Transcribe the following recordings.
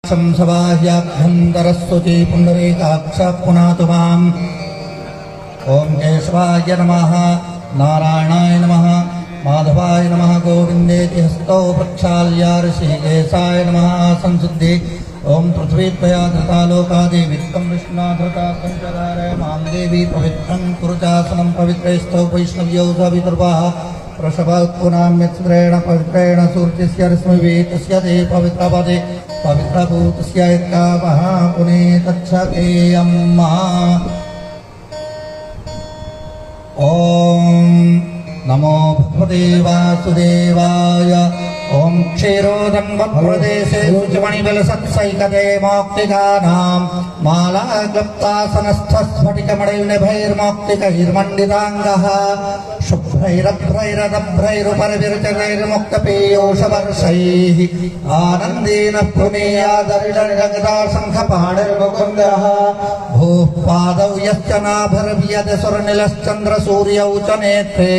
पुण्डरीकाक्षं सबाह्याभ्यन्तरस्वती पुण्डरीकाक्ष पुनातु माम्। ओं केशवाय नमः, नारायणाय नमः, माधवाय नमः, गोविन्देति हस्तौ प्रक्षाल्य ऋषिकेशाय नमः संशुद्धि। ओं पृथ्वीत्वया धृता लोकादि वित्तं विष्णुना धृता पञ्चधारय मां देवी पवित्रं कुरुचासनं पवित्रैस्तौ वैष्णव्यौ सवितर्वाः वृषभोत्पुनाम्यत्रेण पवित्रेण सूर्यस्य रश्मिभिः तस्य ते पवित्रपदे पवित्रभूतस्य यत्कामः पुनीतच्छकेयम्। ओं नमो भगवते वासुदेवाय। ओं क्षीरोदन्वत्प्रदेशे शुचिमणिबलसत्सैकते मौक्तिकानां मालाक्लप्तासनस्थस्फटिकमणिनिभैर्मौक्तिकैर्मण्डिताङ्गः शुभ्रैरभ्रैरदभ्रैरुपरिविरचरैर्मुक्तपीयूषवर्षैः आनन्देन पुनीयादरिडर्जगदाशङ्खपाणिर्मुकुन्दः भूः पादौ यश्च नाभिर्व्यदसुरनिलश्चन्द्रसूर्यौ च नेत्रे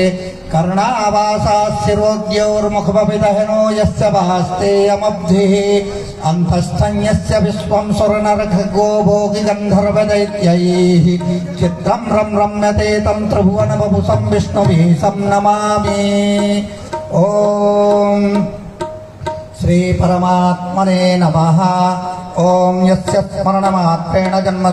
कर्णावासास्शिरोद्योर्मुखपपिदहनो यस्य भास्तेयमब्धिः अन्तस्थं यस्य विश्वं सुरनरखगो भोगिगन्धर्वदैत्यैः चित्रं रम्यते तं त्रिभुवनवपुषं विष्णुभिः सं नमामि। ॐ श्रीपरमात्मने नमः। ॐ यस्य स्मरणमात्रेण जन्म